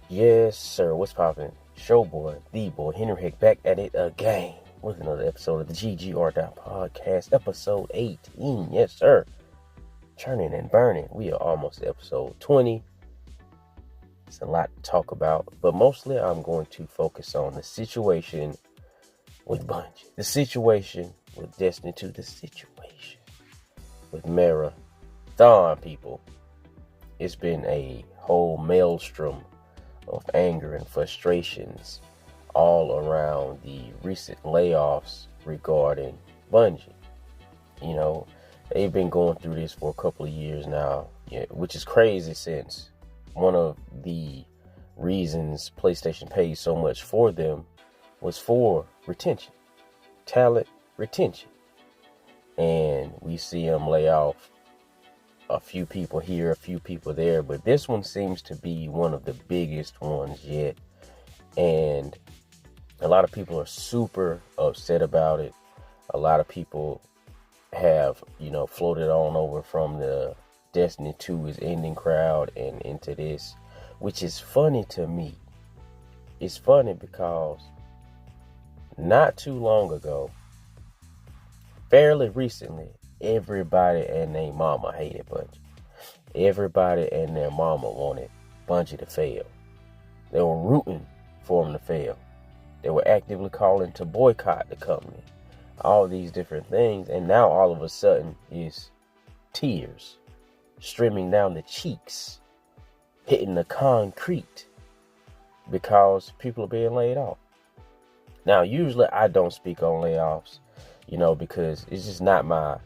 Yes, sir. What's poppin'? Showboy, the boy, Henry Hick, back at it again with another episode of the GGR Podcast, episode 18. Yes, sir. Churning and burning. We are almost at episode 20. It's a lot to talk about, but mostly I'm going to focus on the situation with Bungie, the situation with Destiny 2, the situation with Marathon, people. It's been a whole maelstrom of anger and frustrations all around the recent layoffs regarding Bungie. You know, they've been going through this for a couple of years now, which is crazy since one of the reasons PlayStation paid so much for them was for retention, talent retention. And we see them lay off a few people here, a few people there, but this one seems to be one of the biggest ones yet. And a lot of people are super upset about it. A lot of people have, floated on over from the Destiny 2 is ending crowd and into this, which is funny to me. It's funny because not too long ago, fairly recently, everybody and their mama hated Bungie. Everybody and their mama wanted Bungie to fail. They were rooting for them to fail. They were actively calling to boycott the company. All these different things. And now all of a sudden is tears streaming down the cheeks, hitting the concrete because people are being laid off. Now, usually I don't speak on layoffs, because it's just not my,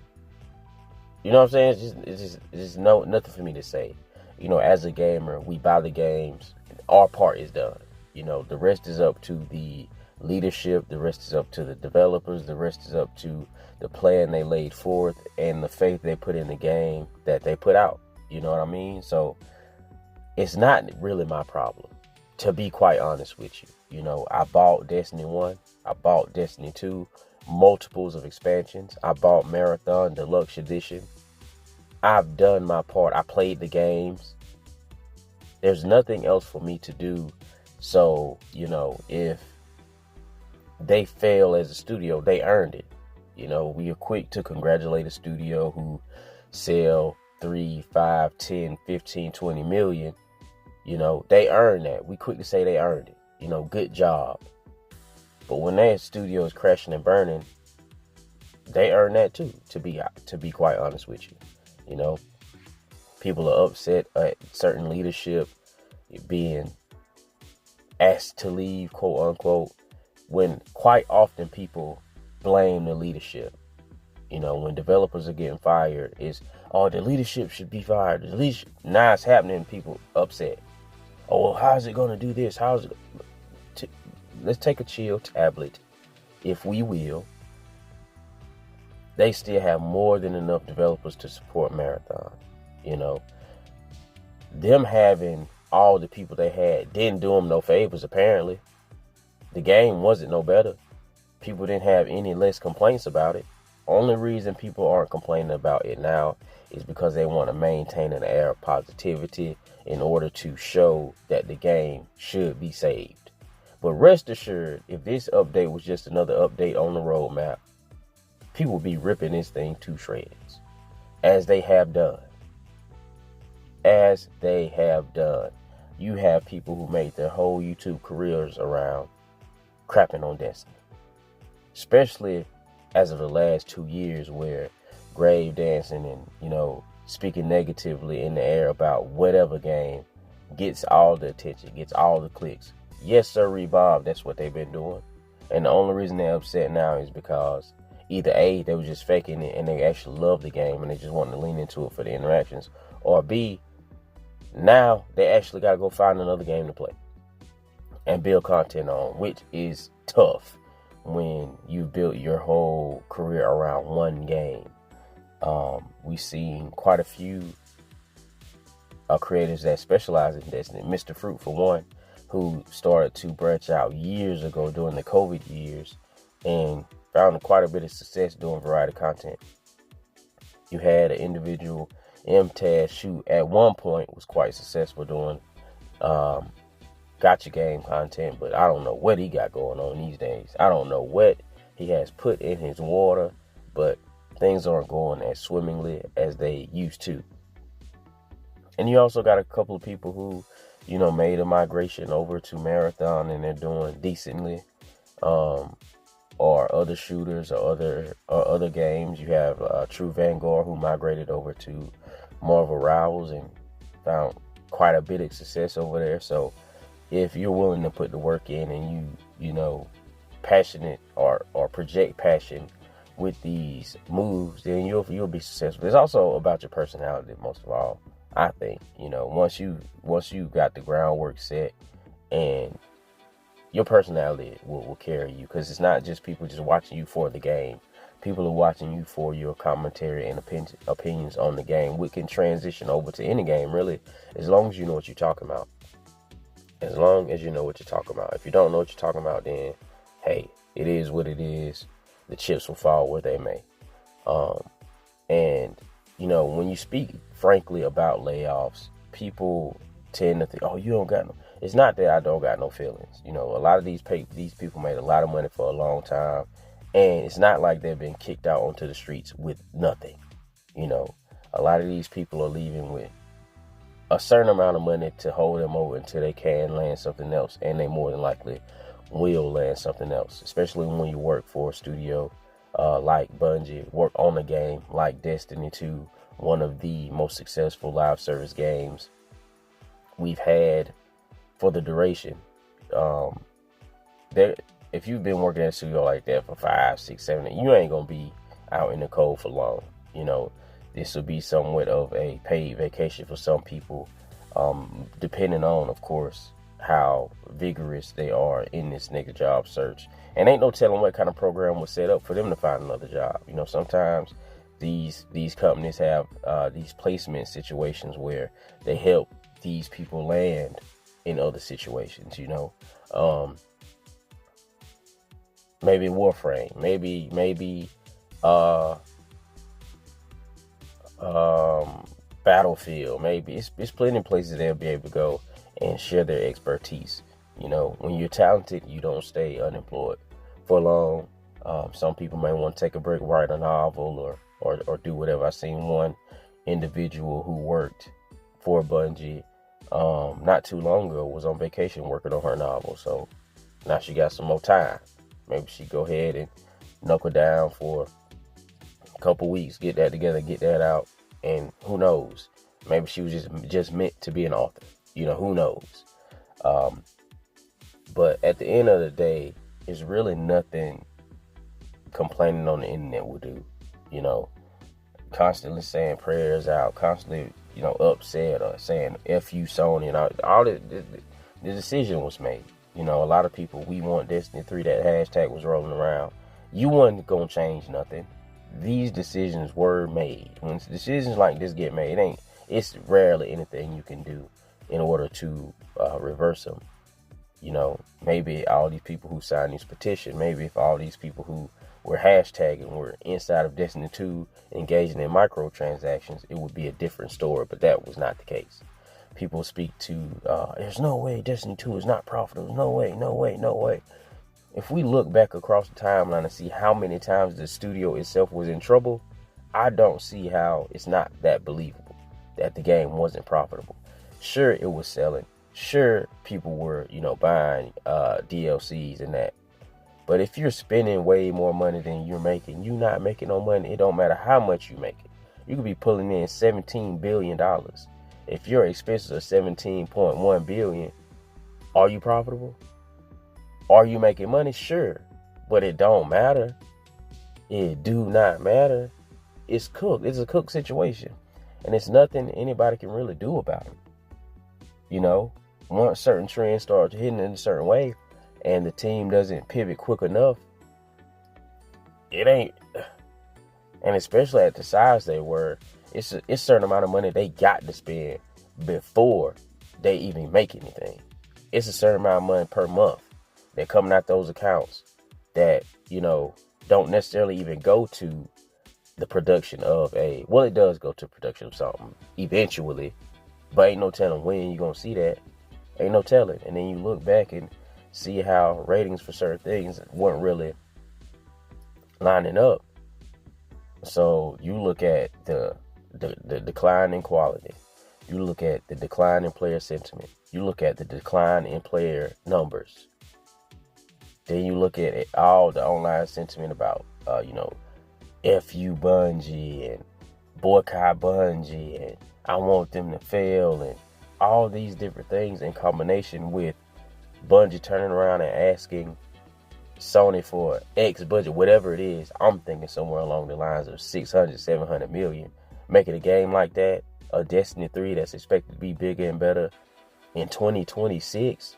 what I'm saying? It's just nothing for me to say. As a gamer, we buy the games. Our part is done. The rest is up to the leadership. The rest is up to the developers. The rest is up to the plan they laid forth and the faith they put in the game that they put out. You know what I mean? So it's not really my problem, to be quite honest with you. I bought Destiny 1. I bought Destiny 2. Multiples of expansions. I bought Marathon Deluxe Edition. I've done my part. I played the games. There's nothing else for me to do. So, if they fail as a studio, they earned it. We are quick to congratulate a studio who sell 3, 5, 10, 15, 20 million. They earned that. We quick to say they earned it. Good job. But when that studio is crashing and burning, they earn that too, to be quite honest with you. People are upset at certain leadership being asked to leave, quote unquote, when quite often people blame the leadership. When developers are getting fired, the leadership should be fired. The leadership, now it's happening, people upset. Oh, well, how's it going to do this? Let's take a chill tablet, if we will. They still have more than enough developers to support Marathon. Them having all the people they had didn't do them no favors, apparently. The game wasn't no better. People didn't have any less complaints about it. Only reason people aren't complaining about it now is because they want to maintain an air of positivity in order to show that the game should be saved. But rest assured, if this update was just another update on the roadmap, people will be ripping this thing to shreds, as they have done. You have people who made their whole YouTube careers around crapping on Destiny. Especially as of the last 2 years, where grave dancing and, speaking negatively in the air about whatever game gets all the attention, gets all the clicks. Yes, sir, Bob, that's what they've been doing. And the only reason they're upset now is because either A, they were just faking it and they actually love the game and they just wanted to lean into it for the interactions, or B, now they actually got to go find another game to play and build content on, which is tough when you've built your whole career around one game. We've seen quite a few creators that specialize in Destiny. Mr. Fruit, for one, who started to branch out years ago during the COVID years and found quite a bit of success doing variety content. You had an individual, MTaz, who at one point was quite successful doing gotcha game content, but I don't know what he got going on these days. I don't know what he has put in his water, but things aren't going as swimmingly as they used to. And you also got a couple of people who, made a migration over to Marathon and they're doing decently. Or other shooters or other games. You have True Vanguard, who migrated over to Marvel Rivals and found quite a bit of success over there. So if you're willing to put the work in and you passionate or project passion with these moves, then you'll be successful. It's also about your personality, most of all, I think. Once you got the groundwork set, and your personality will carry you, because it's not just people just watching you for the game. People are watching you for your commentary and opinions on the game. We can transition over to any game, really, as long as you know what you're talking about. As long as you know what you're talking about. If you don't know what you're talking about, then, hey, it is what it is. The chips will fall where they may. And, when you speak frankly about layoffs, people tend to think, oh, you don't got no. It's not that I don't got no feelings. A lot of these people made a lot of money for a long time, and it's not like they've been kicked out onto the streets with nothing. A lot of these people are leaving with a certain amount of money to hold them over until they can land something else, and they more than likely will land something else, especially when you work for a studio like Bungie, work on a game like Destiny 2, one of the most successful live service games we've had for the duration. If you've been working at a studio like that for 5, 6, 7, 8, you ain't gonna be out in the cold for long. This will be somewhat of a paid vacation for some people, depending on, of course, how vigorous they are in this nigga job search. And ain't no telling what kind of program was set up for them to find another job. Sometimes these companies have these placement situations where they help these people land in other situations, maybe Warframe, maybe Battlefield, maybe it's plenty of places they'll be able to go and share their expertise. When you're talented, you don't stay unemployed for long. Some people may want to take a break, write a novel or do whatever. I seen one individual who worked for Bungie not too long ago, was on vacation working on her novel. So now she got some more time. Maybe she go ahead and knuckle down for a couple weeks, get that together, get that out, and who knows? Maybe she was just meant to be an author. Who knows? But at the end of the day, it's really nothing complaining on the internet will do. Constantly saying prayers out, constantly upset or saying F you Sony, and all the decision was made. A lot of people, we want Destiny 3, that hashtag was rolling around. You wasn't gonna change nothing. These decisions were made. When decisions like this get made, it's rarely anything you can do in order to reverse them. Maybe all these people who signed this petition, maybe if all these people who were hashtagging were inside of Destiny 2 engaging in microtransactions, it would be a different story, but that was not the case. People speak to, there's no way Destiny 2 is not profitable. No way. If we look back across the timeline and see how many times the studio itself was in trouble, I don't see how it's not that believable that the game wasn't profitable. Sure, it was selling. Sure, people were, buying DLCs and that. But if you're spending way more money than you're making, you're not making no money. It don't matter how much you make it. You could be pulling in $17 billion. If your expenses are $17.1 billion, are you profitable? Are you making money? Sure. But it don't matter. It do not matter. It's cooked. It's a cooked situation. And it's nothing anybody can really do about it. Once certain trends start hitting in a certain way and the team doesn't pivot quick enough, it ain't. And especially at the size they were, it's a certain amount of money they got to spend before they even make anything. It's a certain amount of money per month that coming out those accounts that, don't necessarily even go to the production of it does go to production of something eventually, but ain't no telling when you're going to see that. Ain't no telling. And then you look back and see how ratings for certain things weren't really lining up. So you look at the decline in quality. You look at the decline in player sentiment. You look at the decline in player numbers. Then you look at all the online sentiment about, F you Bungie and boycott Bungie and I want them to fail and all these different things in combination with Bungie turning around and asking Sony for X budget, whatever it is. I'm thinking somewhere along the lines of 600, 700 million. Making a game like that, a Destiny 3 that's expected to be bigger and better in 2026.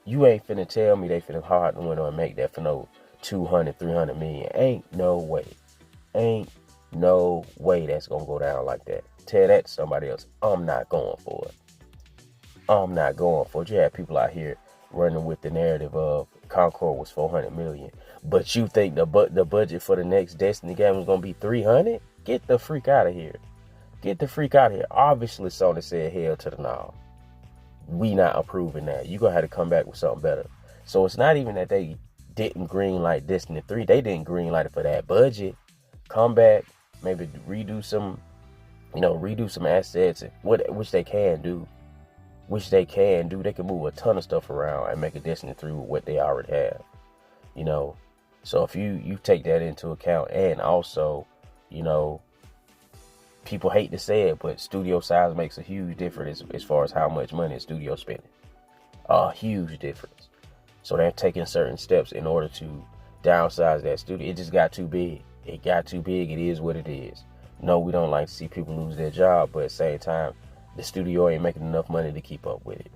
You ain't finna tell me they finna hard and win and make that for no 200, 300 million. Ain't no way. Ain't no way that's gonna go down like that. Tell that to somebody else. I'm not going for it. I'm not going for it. You have people out here running with the narrative of Concord was 400 million, but you think the budget for the next Destiny game was gonna be 300? Get the freak out of here. Get the freak out of here. Obviously, Sony said hell to the no. We not approving that. You gonna have to come back with something better. So it's not even that they didn't greenlight Destiny 3. They didn't greenlight it for that budget. Come back, maybe redo some assets, which they can do. They can move a ton of stuff around and make a Destiny 3 with what they already have. So if you take that into account, and also, people hate to say it, but studio size makes a huge difference as far as how much money a studio spending. A huge difference. So they're taking certain steps in order to downsize that studio. It just got too big. It got too big. It is what it is. No, we don't like to see people lose their job, but at the same time, the studio ain't making enough money to keep up with it.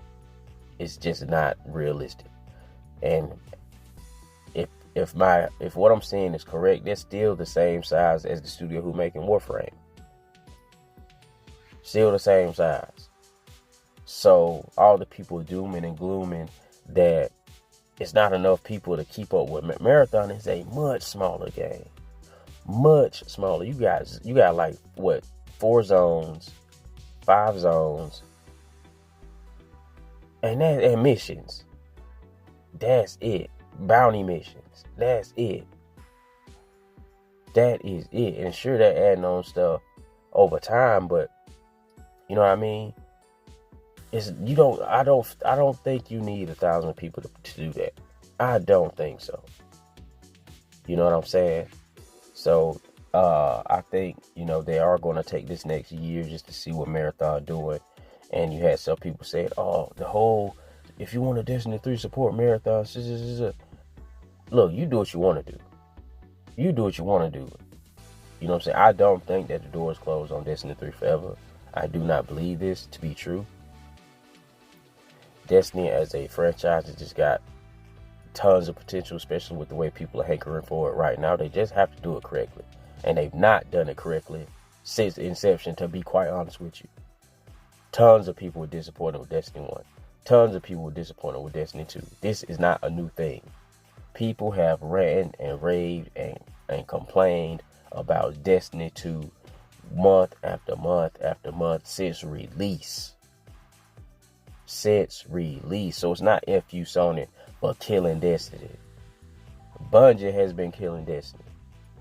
It's just not realistic. And if what I'm saying is correct, they're still the same size as the studio who making Warframe. Still the same size. So all the people dooming and glooming that it's not enough people to keep up with. Marathon is a much smaller game. Much smaller. You got like 4 zones, 5 zones, and missions. That's it. Bounty missions. That's it. That is it. And sure, they're adding on stuff over time, but you know what I mean? I don't think you need 1,000 people to do that. I don't think so. You know what I'm saying? So I think, they are going to take this next year just to see what Marathon doing. And you had some people saying, if you want a Destiny 3 support Marathon, look, you do what you want to do. You do what you want to do. You know what I'm saying? I don't think that the door is closed on Destiny 3 forever. I do not believe this to be true. Destiny as a franchise has just got tons of potential, especially with the way people are hankering for it right now. They just have to do it correctly. And they've not done it correctly since inception, to be quite honest with you. Tons of people were disappointed with Destiny 1. Tons of people were disappointed with Destiny 2. This is not a new thing. People have ranted and raved and complained about Destiny 2 month after month after month since release. So it's not FU Sony for killing Destiny. Bungie has been killing Destiny.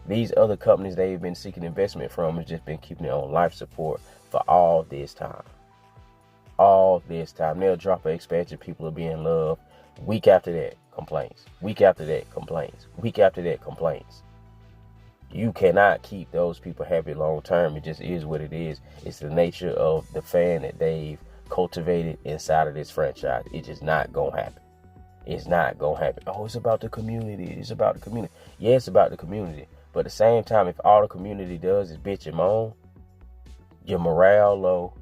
These other companies they've been seeking investment from has just been keeping it on life support for all this time. All this time. They'll drop an expansion, people will be in love. Week after that, complaints. Week after that, complaints. Week after that, complaints. You cannot keep those people happy long term. It just is what it is. It's the nature of the fan that they've cultivated inside of this franchise. It's just not gonna happen. It's not gonna happen. Oh, it's about the community. It's about the community. Yeah, it's about the community. But at the same time, if all the community does is bitch and moan, your morale low.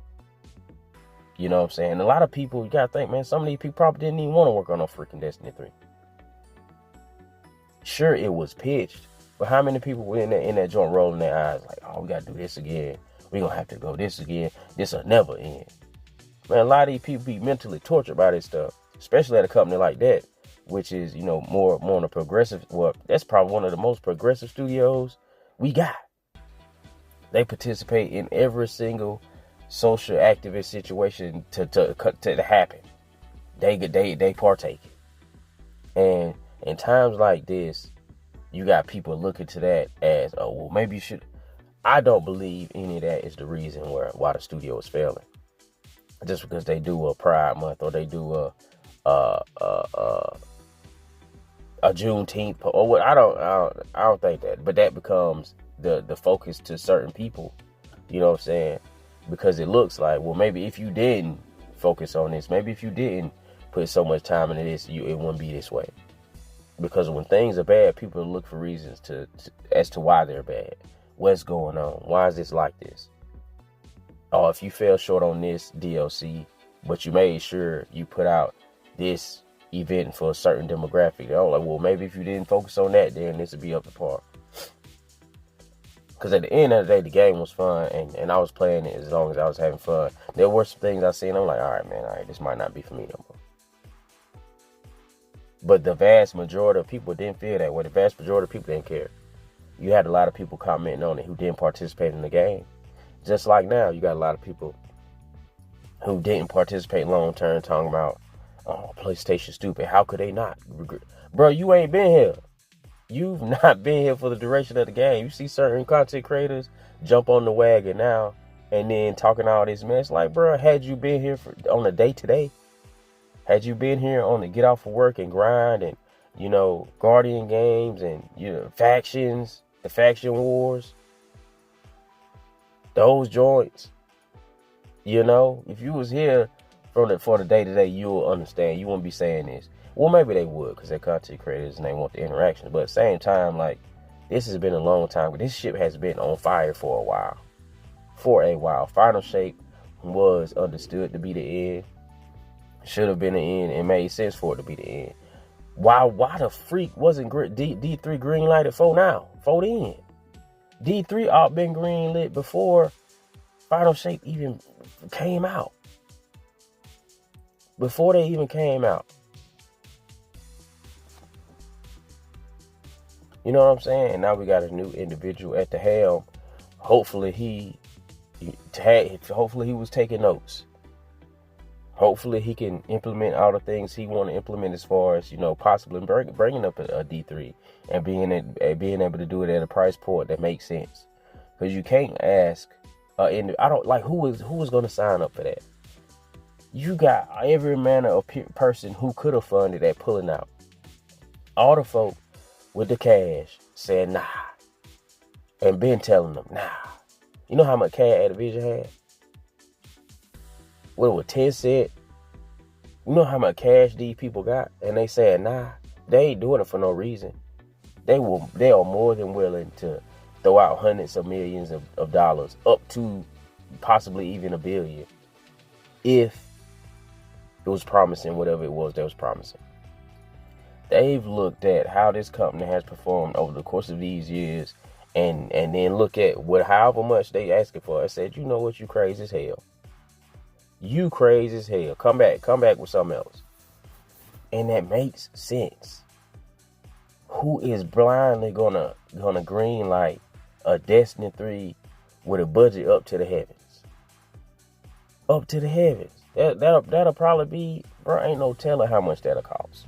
You know what I'm saying? A lot of people, you gotta think, man, some of these people probably didn't even want to work on no freaking Destiny 3. Sure, it was pitched. But how many people were in that joint rolling their eyes like, oh, we got to do this again. We're going to have to go this again. This will never end. Man, a lot of these people be mentally tortured by this stuff, especially at a company like that, which is, more on a progressive, that's probably one of the most progressive studios we got. They participate in every single social activist situation to happen. they partake. And in times like this, you got people looking to that as, oh, well, maybe you should. I don't believe any of that is the reason why the studio is failing. Just because they do a Pride Month or they do a Juneteenth or what, I don't think that. But that becomes the focus to certain people. You know what I'm saying? Because it looks like, well, maybe if you didn't focus on this, maybe if you didn't put so much time into this, it wouldn't be this way. Because when things are bad, people look for reasons as to why they're bad. What's going on? Why is this like this? Or if you fell short on this DLC, but you made sure you put out this event for a certain demographic, they're like, well, maybe if you didn't focus on that, then this would be up to par. Because at the end of the day, the game was fun, and I was playing it as long as I was having fun. There were some things I seen, I'm like, all right, this might not be for me no more. But the vast majority of people didn't feel that way. The vast majority of people didn't care. You had a lot of people commenting on it who didn't participate in the game. Just like now, you got a lot of people who didn't participate long term talking about, oh, PlayStation stupid. How could they not? Bro, you ain't been here. You've not been here for the duration of the game. You see certain content creators jump on the wagon now and then talking all this mess. Like, bro, had you been here on a day-to-day, had you been here on the get off of work and grind and, Guardian games and, factions, the faction wars, those joints, if you was here for the day-to-day, you'll understand. You wouldn't be saying this. Well, maybe they would, because they're content creators and they want the interaction. But at the same time, like, this has been a long time. This ship has been on fire for a while. Final Shape was understood to be the end. Should have been the end. It made sense for it to be the end. Why the freak wasn't D3 green lighted for now? For the end. D3 ought been green lit before Final Shape even came out. Before they even came out. You know what I'm saying? And now we got a new individual at the helm. Hopefully he was taking notes. Hopefully he can implement all the things he want to implement as far as, possibly bringing up a D3 and being able to do it at a price point that makes sense. Because you can't ask, who is going to sign up for that? You got every manner of person who could have funded that pulling out. All the folk with the cash said nah, and been telling them nah. You know how much cash Activision had? What it was 10 cent? You know how much cash these people got? And they said nah. They ain't doing it for no reason. They are more than willing to throw out hundreds of millions of dollars, up to possibly even $1 billion, if it was promising whatever it was that was promising. They've looked at how this company has performed over the course of these years and then look at however much they asking for. I said, you know what, you crazy as hell. You crazy as hell. Come back with something else. And that makes sense. Who is blindly gonna green light a Destiny 3 with a budget up to the heavens? Up to the heavens. That'll probably be, bro, ain't no telling how much that'll cost.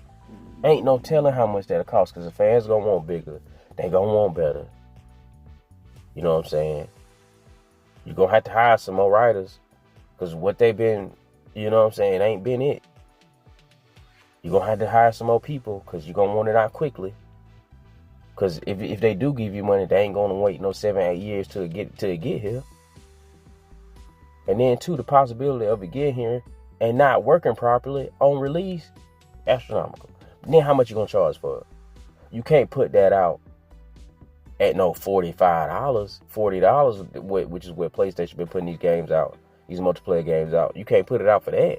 Ain't no telling how much that'll cost, because the fans gonna want bigger. They gonna want better. You know what I'm saying? You're gonna have to hire some more writers, because what they've been, you know what I'm saying, ain't been it. You're gonna have to hire some more people, because you're gonna want it out quickly. Because if they do give you money, they ain't gonna wait no 7-8 years till it get here. And then too, the possibility of it getting here and not working properly on release, astronomical. Then how much you gonna charge for it? You can't put that out at no $45, $40, which is where PlayStation been putting these games out, these multiplayer games out. You can't put it out for that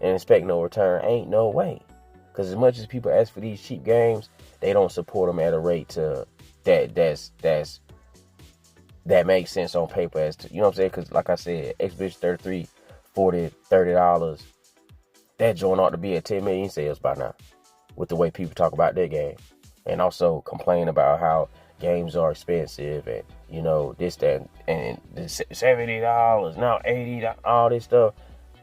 and expect no return. Ain't no way. Because as much as people ask for these cheap games, they don't support them at a rate that makes sense on paper as to, you know what I'm saying? Because like I said, Xbox 33, $40, $30, that joint ought to be at 10 million sales by now, with the way people talk about their game. And also complain about how games are expensive and, this, that, and $70, now $80, all this stuff.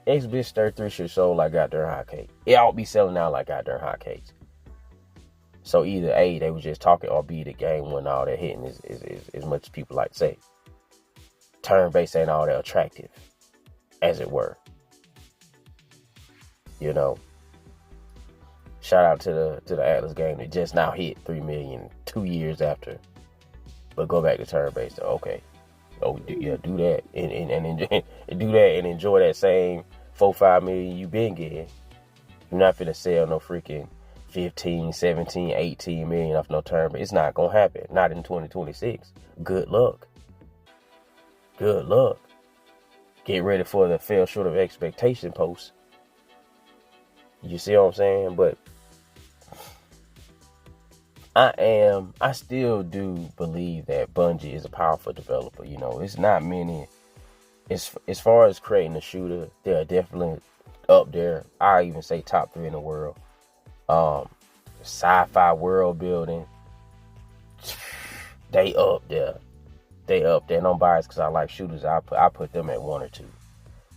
X-Bitch 33 should sold like goddamn hotcakes. It ought to be selling out like goddamn hotcakes. So either A, they was just talking, or B, the game wasn't all that hitting as much as people like to say. Turn-based ain't all that attractive, as it were. You know. Shout out to the Atlas game that just now hit 3 million 2 years after. But go back to turn-based. Okay. Oh, yeah, do that and do that and enjoy that same 4-5 million you been getting. You're not finna sell no freaking 15, 17, 18 million off no turn, but it's not gonna happen. Not in 2026. Good luck. Good luck. Get ready for the fell short of expectation post. You see what I'm saying? But I still do believe that Bungie is a powerful developer. You know, it's not many. As far as creating a shooter, they're definitely up there. I even say top 3 in the world. Sci-fi world building, they up there. And I'm biased because I like shooters. I put them at 1 or 2.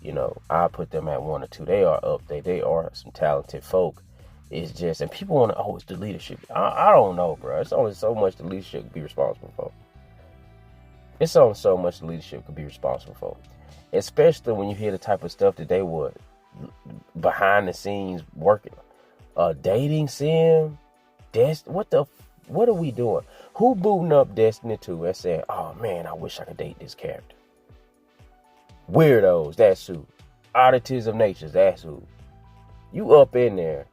You know, I put them at 1 or 2. They are up there. They are some talented folk. It's just, and people want to, it's the leadership. I don't know, bro. It's only so much the leadership could be responsible for. It's only so much the leadership could be responsible for. Especially when you hear the type of stuff that they would behind the scenes working. Dating sim? What are we doing? Who booting up Destiny 2 and saying, oh man, I wish I could date this character? Weirdos, that's who. Oddities of nature, that's who. You up in there.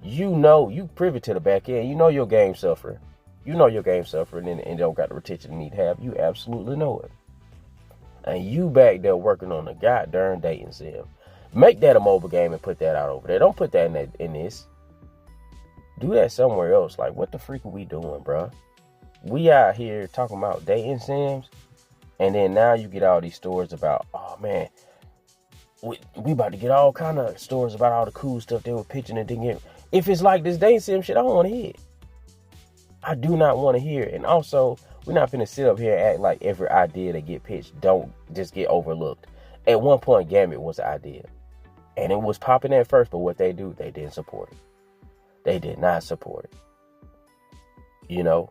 You know, you privy to the back end. You know your game suffering. You know your game suffering and don't got the retention you need to have. You absolutely know it. And you back there working on a goddamn dating sim. Make that a mobile game and put that out over there. Don't put that in this. Do that somewhere else. Like, what the freak are we doing, bro? We out here talking about dating sims, and then now you get all these stories about, oh man, we about to get all kind of stories about all the cool stuff they were pitching and didn't get. If it's like this dating sim shit, I don't want to hear it. I do not want to hear it. And also, we're not finna sit up here and act like every idea that get pitched don't just get overlooked. At one point, Gambit was an idea. And it was popping at first, but what they do, they didn't support it. They did not support it. You know,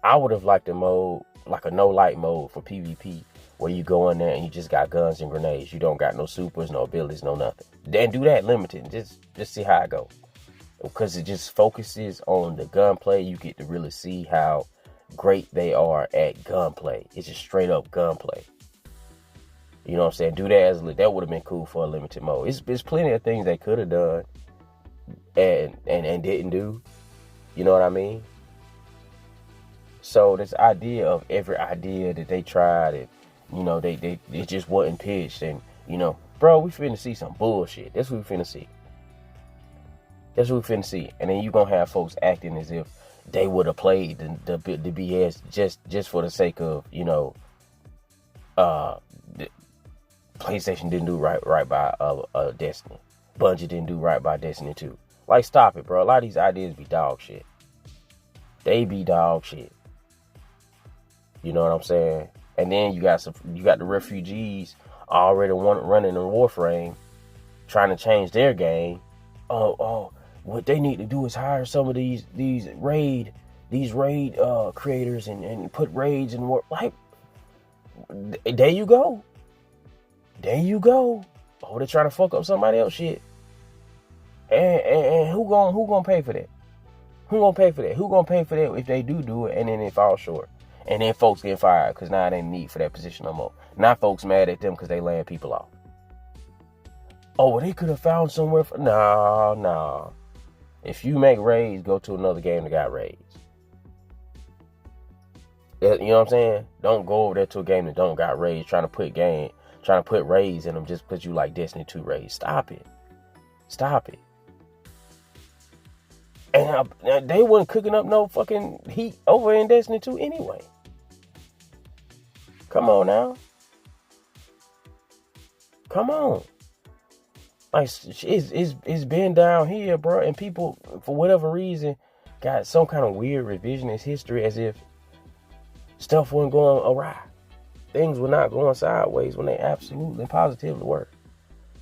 I would have liked a mode, like a no-light mode for PvP, where you go in there and you just got guns and grenades. You don't got no supers, no abilities, no nothing. Then do that limited. Just see how it go. Because it just focuses on the gunplay. You get to really see how great they are at gunplay. It's just straight up gunplay. You know what I'm saying? Do that that would have been cool for a limited mode. There's plenty of things they could have done and didn't do. You know what I mean? So this idea of every idea that they tried and, you know, it just wasn't pitched. And, you know, bro, we finna see some bullshit. That's what we finna see. That's what we finna see. And then you gonna have folks acting as if they would have played the BS just for the sake of, you know, PlayStation didn't do right by Destiny. Bungie didn't do right by Destiny 2. Like, stop it, bro. A lot of these ideas be dog shit. They be dog shit. You know what I'm saying? And then you got the refugees already running in Warframe, trying to change their game. Oh, what they need to do is hire some of these raid creators and put raids in war. Like, there you go. There you go. Oh, they're trying to fuck up somebody else shit. And who gonna pay for that? Who gonna pay for that? Who gonna pay for that if they do it and then they fall short? And then folks get fired because now they ain't need for that position no more. Now folks mad at them because they laying people off. Oh, well, they could have found somewhere for... No. If you make raids, go to another game that got raids. You know what I'm saying? Don't go over there to a game that don't got raids, trying to put raids in them just because you like Destiny 2 raids. Stop it. And they wasn't cooking up no fucking heat over in Destiny 2 anyway. Come on now. Come on. Like, it's been down here, bro. And people, for whatever reason, got some kind of weird revisionist history as if stuff wasn't going awry. Things were not going sideways when they absolutely positively were.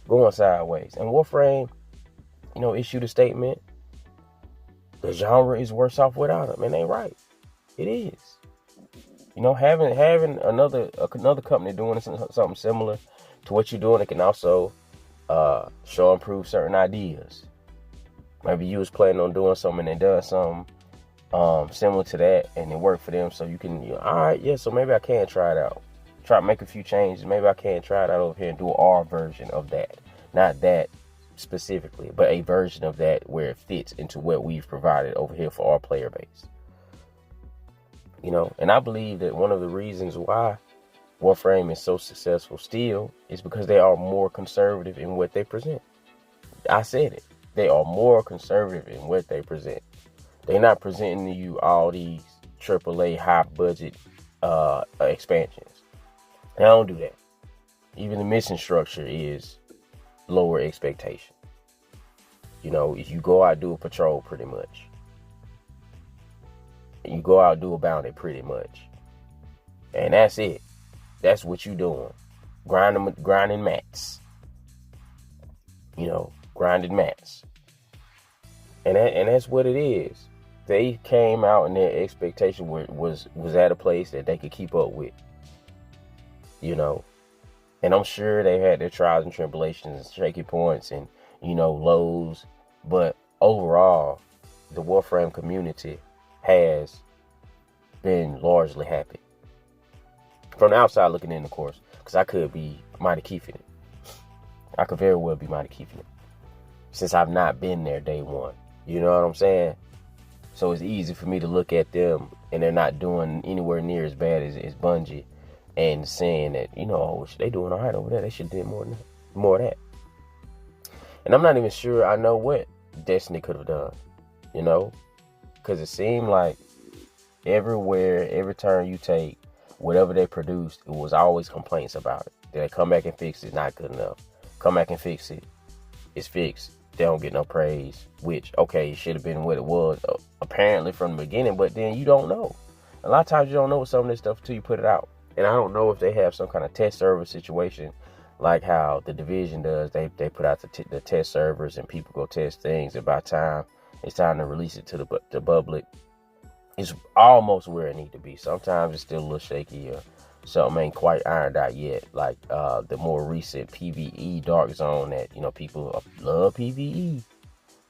going sideways. And Warframe, issued a statement. The genre is worse off without them. And they right. It is. Having another company doing something similar to what you're doing, it can also show and prove certain ideas. Maybe you was planning on doing something and they done something similar to that and it worked for them. So you can, all right, yeah, so maybe I can try it out. Try to make a few changes. Maybe I can try it out over here and do our version of that. Not that specifically, but a version of that where it fits into what we've provided over here for our player base. And I believe that one of the reasons why Warframe is so successful still is because they are more conservative in what they present. I said it. They are more conservative in what they present. They're not presenting to you all these AAA high budget expansions. They don't do that. Even the mission structure is lower expectation. If you go out do a patrol pretty much. You go out do a bounty pretty much. And that's it. That's what you doing. Grinding mats. Grinding mats. And that's what it is. They came out and their expectation was at a place that they could keep up with. And I'm sure they had their trials and tribulations and shaky points and, lows. But overall, the Warframe community has been largely happy. From the outside looking in, of course, because I could be mighty keeping it. I could very well be mighty keeping it. Since I've not been there day one. You know what I'm saying? So it's easy for me to look at them and they're not doing anywhere near as bad as Bungie. And saying that, they doing all right over there. They should do more of that. And I'm not even sure I know what Destiny could have done. Because it seemed like everywhere, every turn you take, whatever they produced, it was always complaints about it. They come back and fix it, not good enough. Come back and fix it, it's fixed. They don't get no praise, which, okay, it should have been what it was apparently from the beginning, but then you don't know. A lot of times you don't know some of this stuff until you put it out. And I don't know if they have some kind of test server situation like how the Division does. They put out the test servers and people go test things. And by the time it's time to release it to the public, it's almost where it needs to be. Sometimes it's still a little shaky or something ain't quite ironed out yet. Like the more recent PvE Dark Zone that, people love PvE.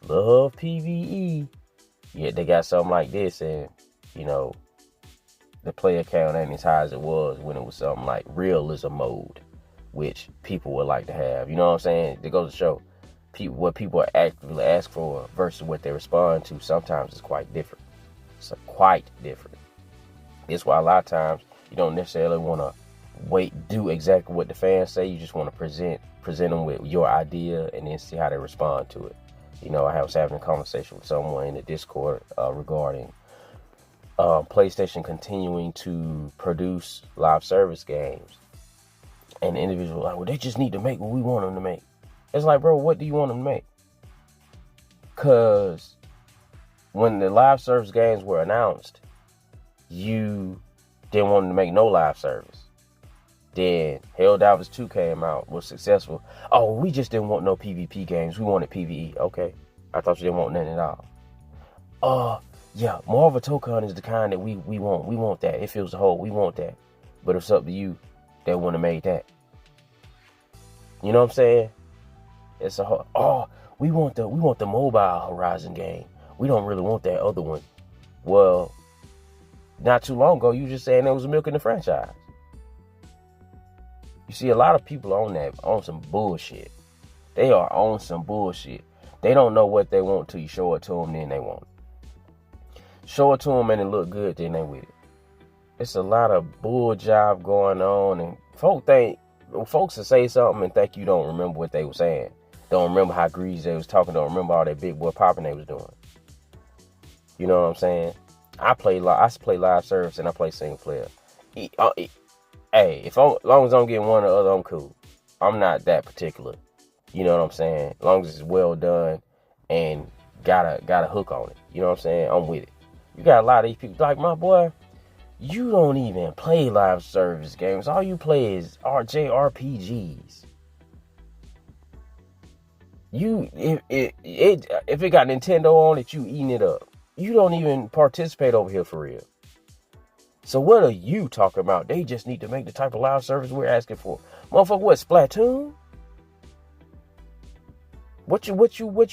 Love PvE. Yet they got something like this and, the player count ain't as high as it was when it was something like realism mode, which people would like to have. You know what I'm saying? It goes to show what people actively ask for versus what they respond to sometimes is quite different. It's quite different. It's why a lot of times you don't necessarily want to do exactly what the fans say. You just want to present them with your idea and then see how they respond to it. I was having a conversation with someone in the Discord regarding PlayStation continuing to produce live service games. And the individual like, well, they just need to make what we want them to make. It's like, bro, what do you want them to make? Because when the live service games were announced, you didn't want them to make no live service. Then Helldivers 2 came out, was successful. Oh, we just didn't want no PvP games. We wanted PvE. Okay. I thought you didn't want nothing at all. Yeah, Marvel Tokon is the kind that we want. We want that. It fills the hole. We want that. But it's up to you that want to make that. You know what I'm saying? It's a whole, we want the mobile Horizon game. We don't really want that other one. Well, not too long ago, you just saying there was milking the franchise. You see, a lot of people on some bullshit. They are on some bullshit. They don't know what they want till you show it to them, then they want it. Show it to them and it look good, then they with it. It's a lot of bull job going on, and folks will say something and think you don't remember what they were saying. Don't remember how greasy they was talking. Don't remember all that big boy popping they was doing. You know what I'm saying? I play live service and I play single player. Hey, as long as I'm getting one or the other, I'm cool. I'm not that particular. You know what I'm saying? As long as it's well done and got a hook on it. You know what I'm saying? I'm with it. You got a lot of these people like, my boy, you don't even play live service games. All you play is JRPGs. If it got Nintendo on it, you eating it up. You don't even participate over here for real. So what are you talking about? They just need to make the type of live service we're asking for. Motherfucker, what, Splatoon? What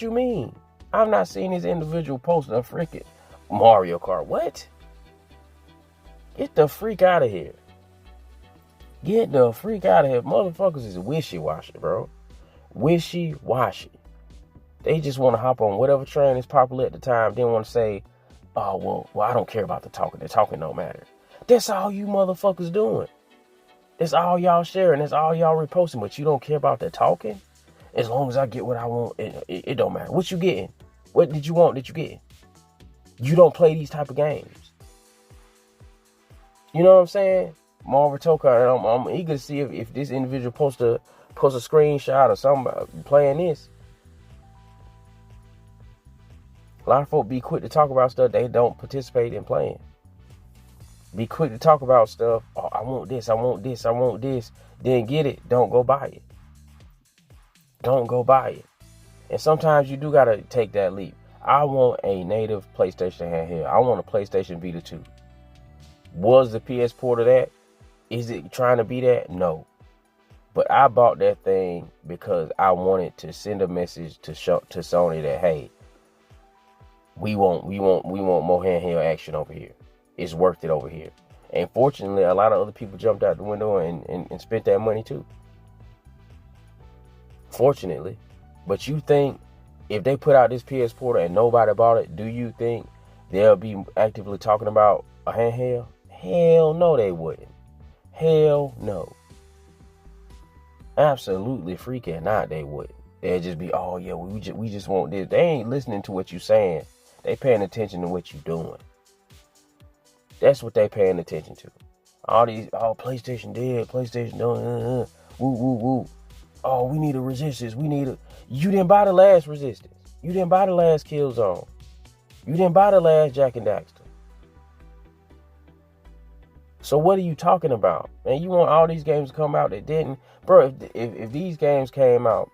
you mean? I've not seen this individual posting a freaking Mario Kart. What? Get the freak out of here. Get the freak out of here. Motherfuckers is wishy-washy, bro. Wishy-washy. They just want to hop on whatever train is popular at the time. Then want to say, oh, well, I don't care about the talking. The talking don't matter. That's all you motherfuckers doing. That's all y'all sharing. That's all y'all reposting. But you don't care about the talking? As long as I get what I want, it don't matter. What you getting? What did you want that you get? You don't play these type of games. You know what I'm saying? Marvel Tokar, I'm eager to see if this individual post a screenshot or somebody playing this. A lot of folk be quick to talk about stuff they don't participate in playing. Be quick to talk about stuff. Oh, I want this, I want this, I want this. Then get it. Don't go buy it. Don't go buy it. And sometimes you do got to take that leap. I want a native PlayStation handheld. I want a PlayStation Vita 2. Was the PS Portal that? Is it trying to be that? No. But I bought that thing because I wanted to send a message to Sony that, hey, we want more handheld action over here. It's worth it over here. And fortunately, a lot of other people jumped out the window and spent that money too. Fortunately. But you think if they put out this PS Portal and nobody bought it, do you think they'll be actively talking about a handheld? Hell no, they wouldn't. Hell no. Absolutely freaking not, they wouldn't. They'd just be, oh yeah, we just want this. They ain't listening to what you saying. They paying attention to what you doing. That's what they paying attention to. All these, PlayStation dead, PlayStation done, woo, woo, woo. Oh, we need a resistance. You didn't buy the last resistance. You didn't buy the last Killzone. You didn't buy the last Jack and Daxter. So what are you talking about? Man, you want all these games to come out that didn't? Bro, if these games came out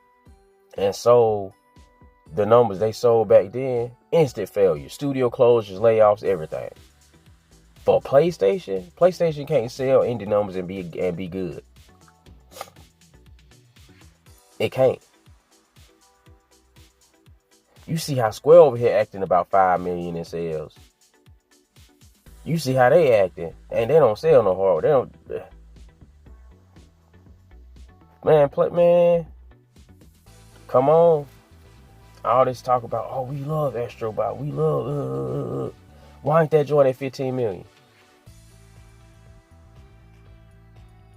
and sold the numbers they sold back then, instant failure. Studio closures, layoffs, everything. For PlayStation can't sell indie numbers and be good. It can't. You see how Square over here acting about 5 million in sales. You see how they acting, and they don't sell no hard. They don't. Man, come on. All this talk about, oh, we love Astrobot. We love. Why ain't that joint at 15 million?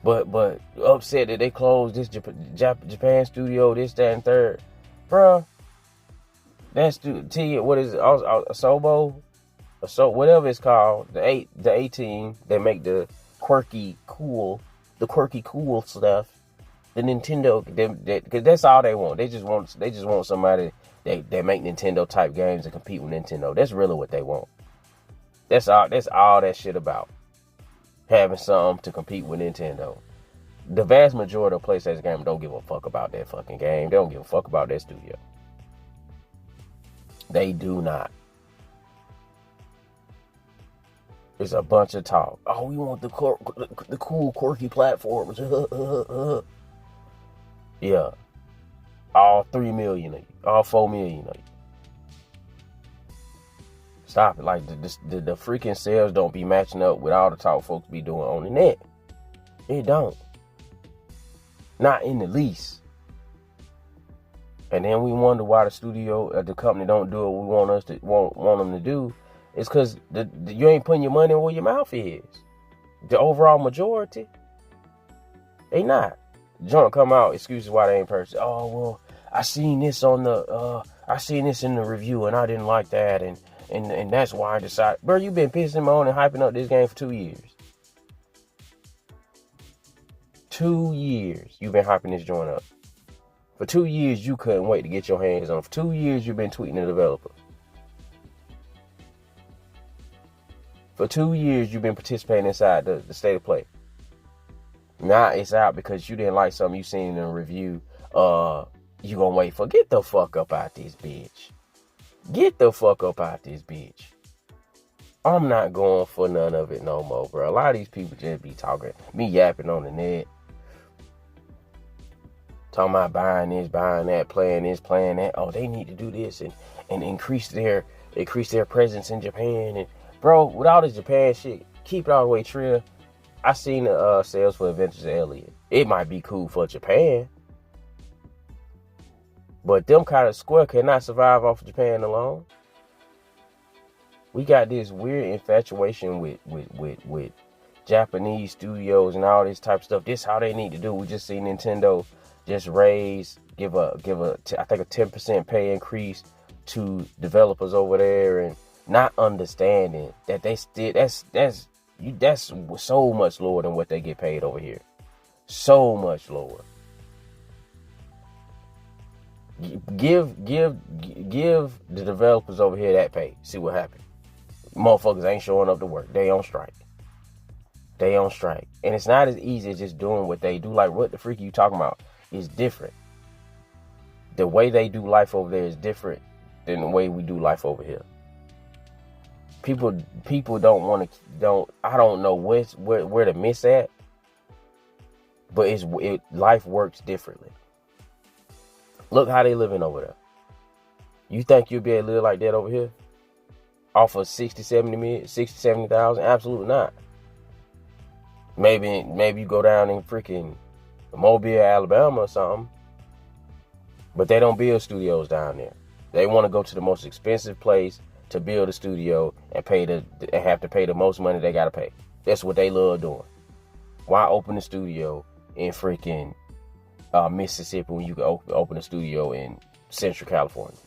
But upset that they closed this Japan studio, this, that, and third. Bruh, that's what is it? Asobo? Whatever it's called, the 18 that make the quirky cool stuff. The Nintendo, because that's all they want. They just want somebody that make Nintendo type games and compete with Nintendo. That's really what they want. That's all that shit about. Having something to compete with Nintendo. The vast majority of PlayStation games don't give a fuck about that fucking game. They don't give a fuck about that studio. They do not. It's a bunch of talk. Oh, we want the cool, quirky platforms. Yeah. All 3 million of you. All 4 million of you. Stop it. Like, the freaking sales don't be matching up with all the talk folks be doing on the net. It don't. Not in the least. And then we wonder why the company don't do what we want them to do. It's because you ain't putting your money where your mouth is. The overall majority, they not. Joint come out, excuses why they ain't purchased. Oh, well, I seen this in the review and I didn't like that, and that's why I decided. Bro, you been pissing me on and hyping up this game for 2 years. 2 years you've been hyping this joint up. For 2 years you couldn't wait to get your hands on it. For 2 years you've been tweeting the developer. For 2 years you've been participating inside the state of play. Now it's out because you didn't like something you seen in a review you gonna wait for, get the fuck up out this bitch. Get the fuck up out this bitch. I'm not going for none of it no more, bro. A lot of these people just be talking, me yapping on the net. Talking about buying this, buying that, playing this, playing that. Oh, they need to do this and increase their presence in Japan. And bro, with all this Japan shit, keep it all the way trill. I seen the sales for Adventures of Elliot. It might be cool for Japan, but them kind of Square cannot survive off of Japan alone. We got this weird infatuation with Japanese studios and all this type of stuff. This how they need to do. We just see Nintendo just give a I think a 10% pay increase to developers over there, and not understanding that they still that's so much lower than what they get paid over here. So much lower. Give the developers over here that pay. See what happens. Motherfuckers ain't showing up to work. They on strike. And it's not as easy as just doing what they do. Like, what the freak are you talking about? Is different. The way they do life over there is different than the way we do life over here. People I don't know where to miss at, but life works differently. Look how they living over there. You think you'll be able to live like that over here? Off of 70,000? Absolutely not. Maybe you go down in freaking Mobile, Alabama or something. But they don't build studios down there. They want to go to the most expensive place to build a studio and have to pay the most money they gotta pay. That's what they love doing. Why open a studio in freaking Mississippi when you can open a studio in Central California?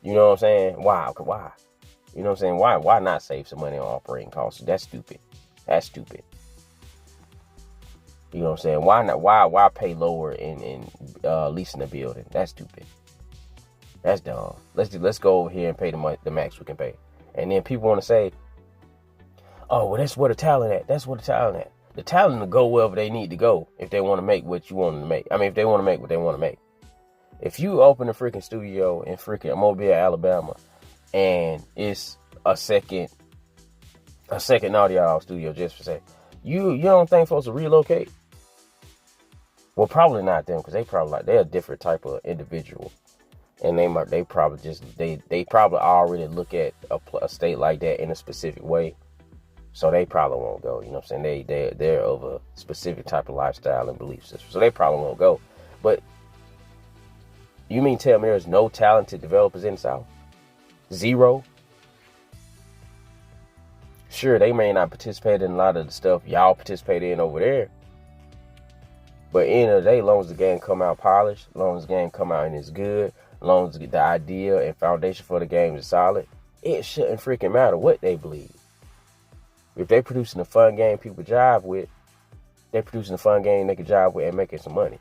You know what I'm saying? Why? You know what I'm saying? Why not save some money on operating costs? That's stupid. You know what I'm saying? Why not? Why pay lower in leasing a building? That's stupid. That's dumb. Let's go over here and pay the max we can pay. And then people want to say, oh, well, that's where the talent at. The talent will go wherever they need to go if they want to make what you want them to make. I mean, if they want to make what they want to make. If you open a freaking studio in freaking Mobile, Alabama, and it's a second audio studio, just for say, you don't think folks will relocate? Well, probably not them, because they're a different type of individual, and they probably already look at a state like that in a specific way, so they probably won't go. You know what I'm saying? They're of a specific type of lifestyle and belief system, so they probably won't go. But you mean tell me there's no talented developers in the South? Zero? Sure, they may not participate in a lot of the stuff y'all participate in over there. But end of the day, as long as the game come out polished, as long as the game come out and it's good, as long as the idea and foundation for the game is solid, it shouldn't freaking matter what they believe. If they're producing a fun game people jive with, they're producing a fun game they can jive with and making some money.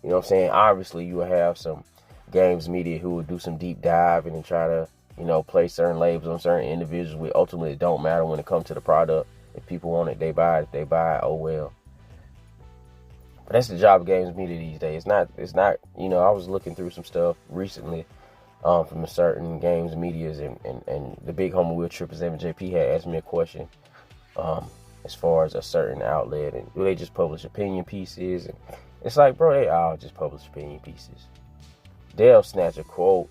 You know what I'm saying? Obviously, you will have some games media who will do some deep diving and try to, place certain labels on certain individuals, which ultimately it don't matter when it comes to the product. If people want it, they buy it. If they buy it, oh well. But that's the job of games media these days. It's not, I was looking through some stuff recently from certain games medias, and the big homie Will Trippers MJP had asked me a question as far as a certain outlet, and do they just publish opinion pieces? And it's like, bro, they all just publish opinion pieces. They'll snatch a quote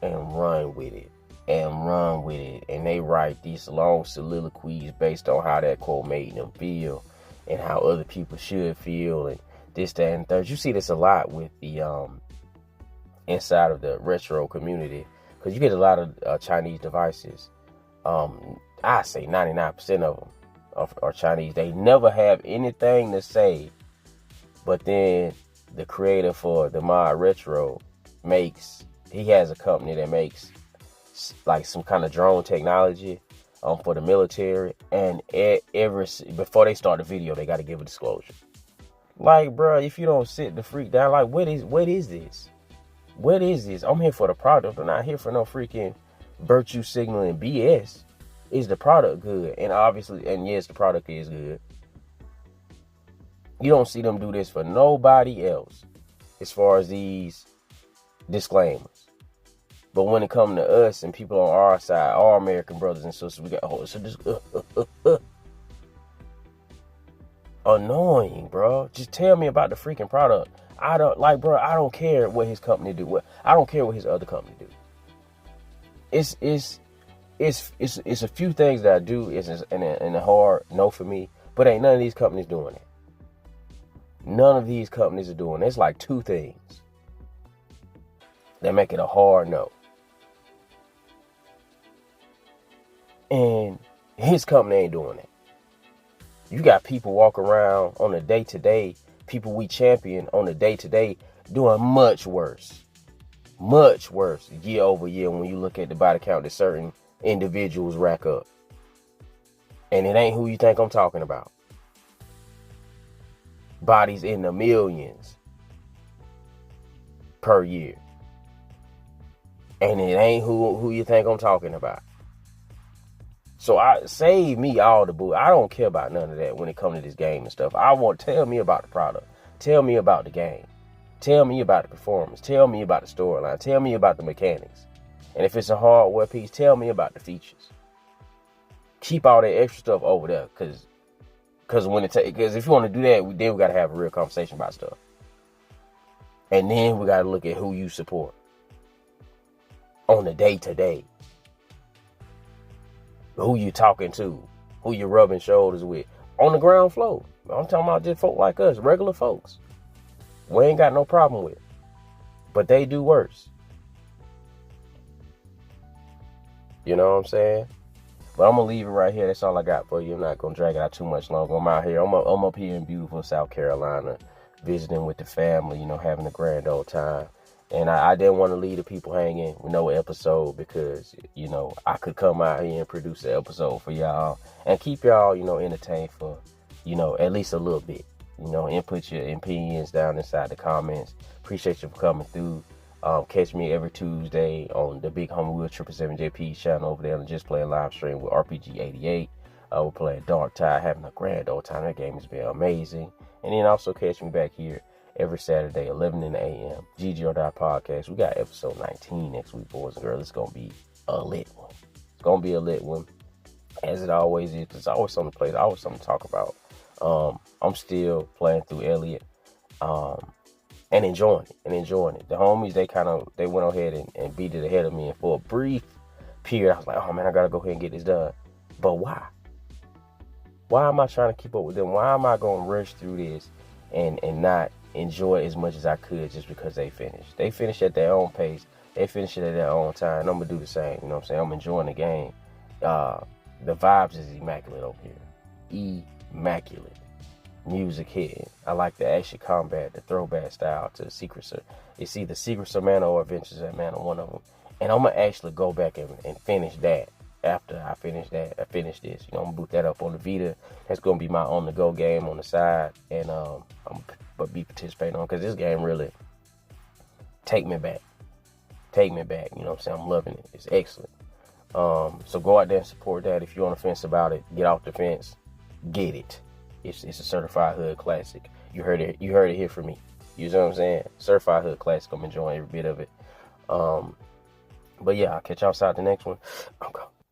and run with it. And they write these long soliloquies based on how that quote made them feel and how other people should feel and this, that, and third. You see this a lot with the inside of the retro community, because you get a lot of Chinese devices. I say 99% of them are Chinese. They never have anything to say, but then the creator for the mod retro he has a company that makes like some kind of drone technology for the military, and before they start the video, they got to give a disclosure. Like, bro, if you don't sit the freak down, like, what is this? What is this? I'm here for the product. I'm not here for no freaking virtue signaling BS. Is the product good? And obviously, and yes, the product is good. You don't see them do this for nobody else. as far as these disclaimers. But when it comes to us and people on our side, our American brothers and sisters, we got so this annoying, bro. Just tell me about the freaking product. I don't care what his company do. I don't care what his other company do. It's a few things that I do is in a hard no for me, but ain't none of these companies doing it. None of these companies are doing it. It's like two things that make it a hard no. And his company ain't doing it. You got people walk around on a day-to-day, people we champion on a day-to-day doing much worse year over year when you look at the body count that certain individuals rack up. And it ain't who you think I'm talking about. Bodies in the millions per year. And it ain't who you think I'm talking about. So I save me all the boo. I don't care about none of that when it comes to this game and stuff. Tell me about the product. Tell me about the game. Tell me about the performance. Tell me about the storyline. Tell me about the mechanics. And if it's a hardware piece, tell me about the features. Keep all that extra stuff over there, because if you want to do that, we got to have a real conversation about stuff. And then we got to look at who you support on the day-to-day. Who you talking to, who you rubbing shoulders with on the ground floor. I'm talking about just folk like us, regular folks. We ain't got no problem with it, but they do worse. You know what I'm saying? But I'm gonna leave it right here. That's all I got for you. I'm not gonna drag it out too much longer. I'm out here. I'm up here in beautiful South Carolina, visiting with the family. Having a grand old time. And I didn't want to leave the people hanging with no episode because, I could come out here and produce an episode for y'all and keep y'all, entertained for, at least a little bit. Input your opinions down inside the comments. Appreciate you for coming through. Catch me every Tuesday on the Big Homie Will 777JP channel over there on Just Playing live stream with RPG88. We're playing Dark Tide, having a grand old time. That game has been amazing. And then also catch me back here every Saturday, 11 in the a.m. GGR Podcast. We got episode 19 next week, boys and girls. It's going to be a lit one. It's going to be a lit one, as it always is. There's always something to play. There's always something to talk about. I'm still playing through Elliot and enjoying it. The homies, they went ahead and beat it ahead of me. And for a brief period, I was like, oh, man, I got to go ahead and get this done. But why? Why am I trying to keep up with them? Why am I going to rush through this and not enjoy it as much as I could just because they finished? They finished at their own pace. They finished it at their own time. And I'm going to do the same. You know what I'm saying? I'm enjoying the game. The vibes is immaculate over here. Immaculate. Music hitting. I like the action combat, the throwback style to the Secret Service. It's either Secret Savannah or Adventures at Man, one of them. And I'm going to actually go back and finish that. After I finish this. I'm going to boot that up on the Vita. That's going to be my on-the-go game on the side. And I'm be participating on, because this game really take me back. You know what I'm saying? I'm loving it. It's excellent. So go out there and support that. If you're on the fence about it, get off the fence. Get it. It's a certified hood classic. You heard it here from me. You know what I'm saying? Certified hood classic. I'm enjoying every bit of it. But yeah, I'll catch y'all outside the next one. I'm going.